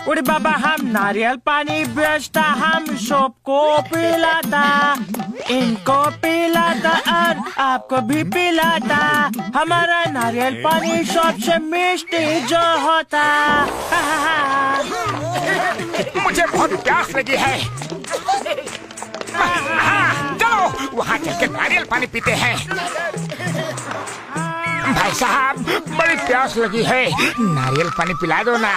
उड़े बाबा हम नारियल पानी बेचता, हम सबको पिलाता, इनको पिलाता और आपको भी पिलाता। हमारा नारियल पानी सबसे मिष्टी जो होता। मुझे बहुत प्यास लगी है। चलो वहाँ चलकर नारियल पानी पीते हैं। भाई साहब बड़ी प्यास लगी है, नारियल पानी पिला दो ना।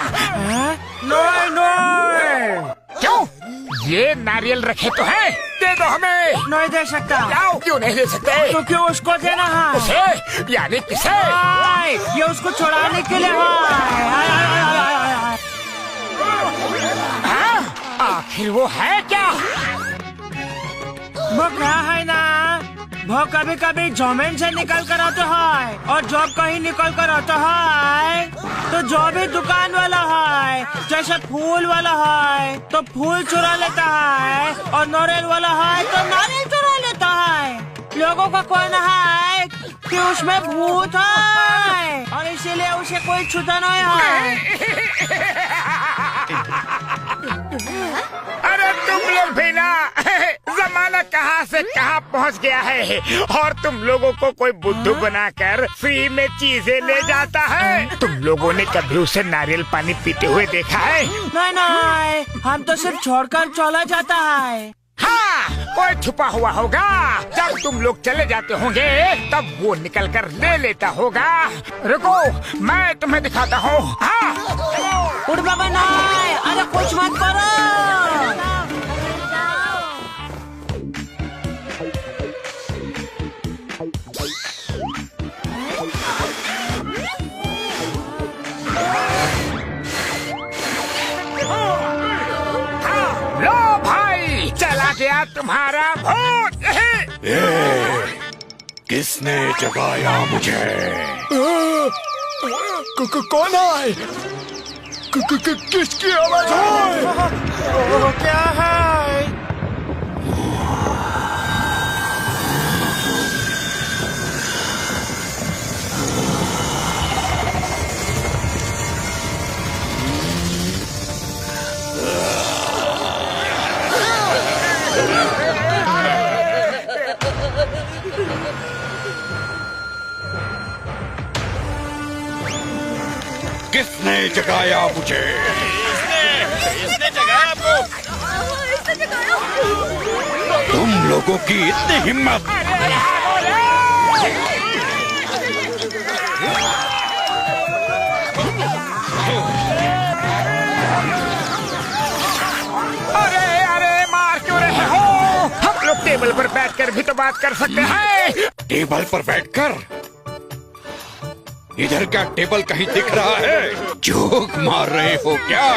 नहीं। क्यों? ये नारियल रखे तो हैं, दे दो हमें। नहीं दे सकता। क्यों नहीं दे सकते? क्योंकि उसको देना है। उसे? यानी किसे? ये उसको छुड़ाने के लिए है। आखिर वो है क्या? वो क्या है ना, वो कभी कभी जमीन से निकल कर आता है, और जब कहीं निकल कर आता है तो जो भी दुकान वाला है, जैसे फूल वाला है तो फूल चुरा लेता है, और नारियल वाला है तो नारियल चुरा लेता है। लोगों का कहना है कि उसमें भूत है और इसीलिए उसे कोई छूता नहीं है। अरे तुम लोग भी ना, जमाना कहाँ से कहाँ पहुँच गया है, और तुम लोगों को कोई बुद्धू बनाकर फ्री में चीजें ले जाता है। तुम लोगों ने कभी उसे नारियल पानी पीते हुए देखा है? नहीं, हम तो सिर्फ छोड़कर चला जाता है। हाँ, कोई छुपा हुआ होगा। जब तुम लोग चले जाते होंगे तब वो निकल कर ले लेता होगा। रुको, मैं तुम्हें दिखाता हूँ। हाँ। उड़ बाबा नहीं, अरे कुछ मत करो। लो भाई, चला गया तुम्हारा भूत। किसने जगाया मुझे? कौन है? किसकी आवाज है? क्या है? किसने जगाया मुझे? इसने जगाया आपको? इसने जगाया। तुम लोगों की इतनी हिम्मत! अरे मार क्यों रहे हो? हम लोग टेबल पर बैठकर भी तो बात कर सकते हैं। टेबल पर बैठकर? इधर क्या टेबल कहीं दिख रहा है? जोक मार रहे हो क्या?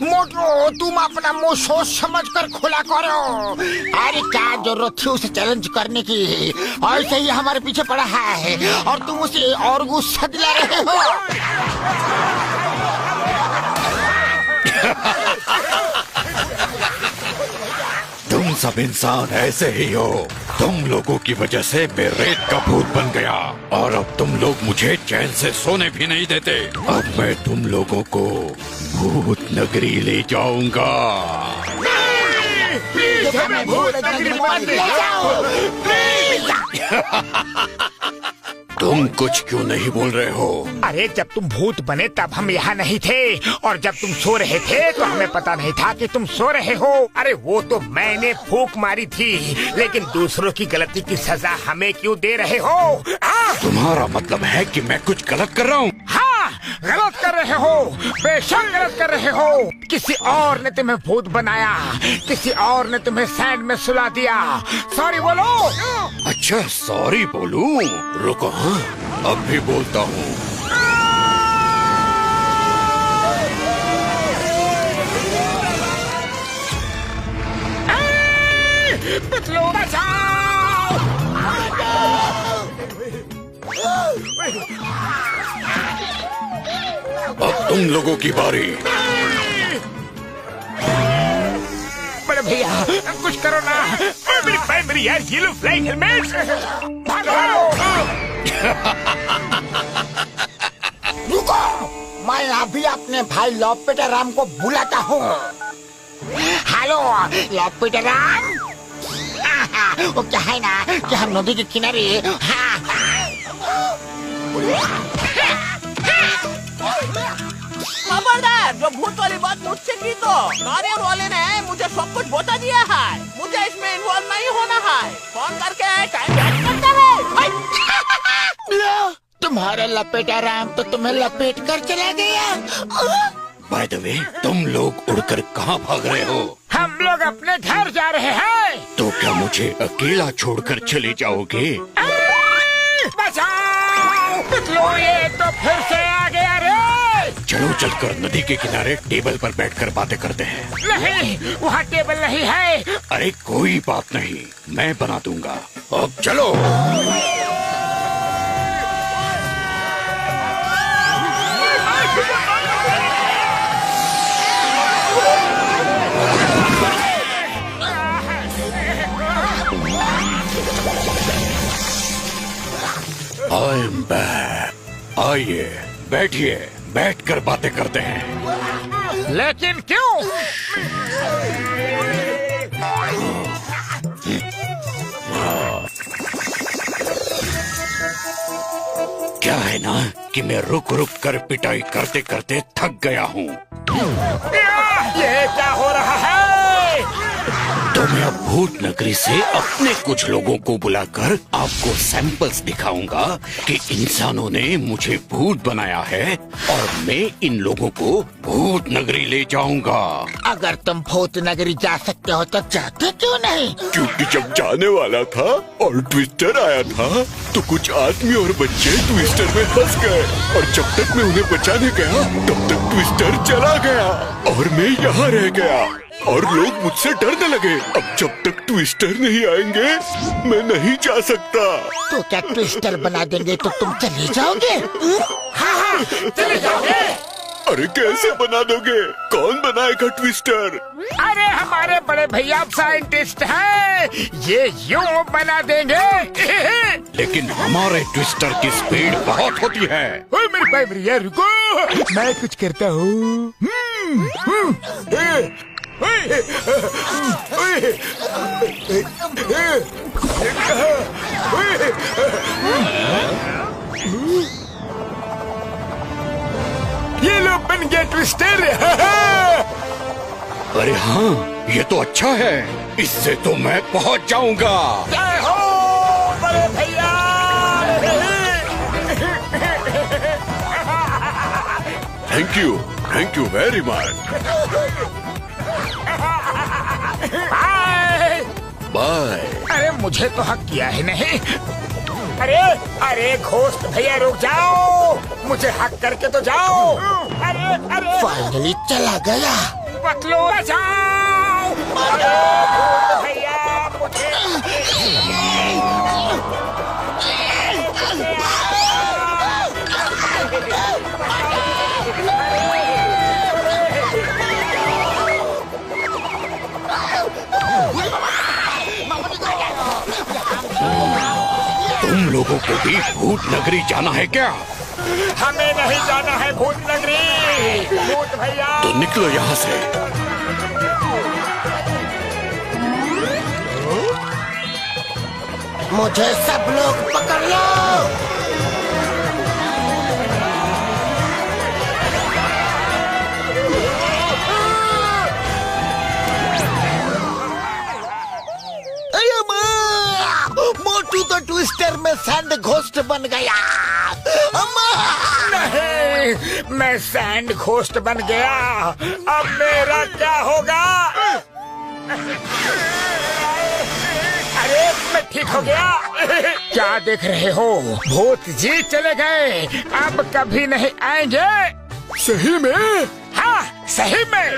मोटो, तुम अपना मुंह सोच समझ कर खुला करो। अरे क्या जरूरत थी उसे चैलेंज करने की? ऐसे ही हमारे पीछे पड़ा है और तुम उसे और गुस्सा दिला रहे हो। तुम सब इंसान ऐसे ही हो। तुम लोगों की वजह से मैं रेत का भूत बन गया, और अब तुम लोग मुझे चैन से सोने भी नहीं देते। अब मैं तुम लोगों को भूत नगरी ले जाऊंगा। प्लीज हमें भूत नगरी मत ले जाओ। तुम कुछ क्यों नहीं बोल रहे हो? अरे जब तुम भूत बने तब हम यहाँ नहीं थे, और जब तुम सो रहे थे तो हमें पता नहीं था कि तुम सो रहे हो। अरे वो तो मैंने फूंक मारी थी, लेकिन दूसरों की गलती की सजा हमें क्यों दे रहे हो? तुम्हारा मतलब है कि मैं कुछ गलत कर रहा हूँ? हाँ, गलत कर रहे हो, बेशक गलत कर रहे हो। किसी और ने तुम्हें भूत बनाया, किसी और ने तुम्हें सैंड में सुला दिया। सॉरी बोलो। अच्छा सॉरी बोलूं? रुको, हाँ अब भी बोलता हूँ। पिछलो बचाओ। अब तुम लोगों की बारी। बड़े भैया कुछ करो ना। मेरी यार ये लो फ्लाइंग हेलमेट। रुको, मैं अभी अपने भाई लॉपीटर राम को बुलाता हूँ। हेलो लॉपीटर राम। वो क्या है ना कि हम नदी के किनारे खबरदार, जो भूत वाली बात मुझसे की तो नारियल वाले ने मुझे सब कुछ बता दिया है। मुझे इसमें इन्वॉल्व नहीं होना है। फोन करके टाइम वेस्ट करता है। तुम्हारा लपेटा राम तो तुम्हें लपेट कर चला गया। बाय द वे, तुम लोग उड़कर कहाँ भाग रहे हो? हम लोग अपने घर जा रहे हैं। तो क्या मुझे अकेला छोड़कर चले जाओगे? बचाओ! लो ये तो फिर से आ गया रे। चलो चलकर नदी के किनारे टेबल पर बैठकर बातें करते हैं। नहीं, वहाँ टेबल नहीं है। अरे कोई बात नहीं, मैं बना दूंगा। अब चलो। I am back. आइए बैठिए, बैठकर बातें करते हैं। लेकिन क्यों? क्या है ना कि मैं रुक रुक कर पिटाई करते करते थक गया हूँ। ये क्या हो रहा है? तो मैं अब भूत नगरी से अपने कुछ लोगों को बुलाकर आपको सैंपल्स दिखाऊंगा कि इंसानों ने मुझे भूत बनाया है और मैं इन लोगों को भूत नगरी ले जाऊंगा। अगर तुम भूत नगरी जा सकते हो तो जाते क्यों नहीं? क्योंकि जब जाने वाला था और ट्विस्टर आया था तो कुछ आदमी और बच्चे ट्विस्टर में फंस गए और जब तक मैं उन्हें बचाने गया तब तक ट्विस्टर चला गया और मैं यहाँ रह गया और लोग मुझसे डरने लगे। अब जब तक ट्विस्टर नहीं आएंगे मैं नहीं जा सकता। तो क्या ट्विस्टर बना देंगे तो तुम चले जाओगे? हाँ, चले जाओगे। अरे कैसे बना दोगे? कौन बनाएगा ट्विस्टर? अरे हमारे बड़े भैया साइंटिस्ट हैं, ये यूं बना देंगे। लेकिन हमारे ट्विस्टर की स्पीड बहुत होती है। मेरे भाई भैया रुको, मैं कुछ करता हूँ। ये लो बन गया ट्विस्टर। अरे हाँ, ये तो अच्छा है, इससे तो मैं पहुंच जाऊंगा। जय हो बड़े भैया। Thank you very much. Bye. अरे मुझे तो हक किया है नहीं। अरे घोस्ट भैया रुक जाओ, मुझे हक करके तो जाओ। अरे फाइनली चला गया। पतलू बचाओ। अरे घोस्ट भैया मुझे तुम लोगों को भी भूत नगरी जाना है क्या? हमें नहीं जाना है भूत नगरी। भूत भैया तो निकलो यहाँ से। मुझे सब लोग पकड़ लो। मोटू तो ट्विस्टर में सैंड घोस्ट बन गया। नहीं, मैं सैंड घोस्ट बन गया। अब मेरा क्या होगा? अरे मैं ठीक हो गया। क्या देख रहे हो? भूत जी चले गए, अब कभी नहीं आएंगे। सही में? हाँ सही में।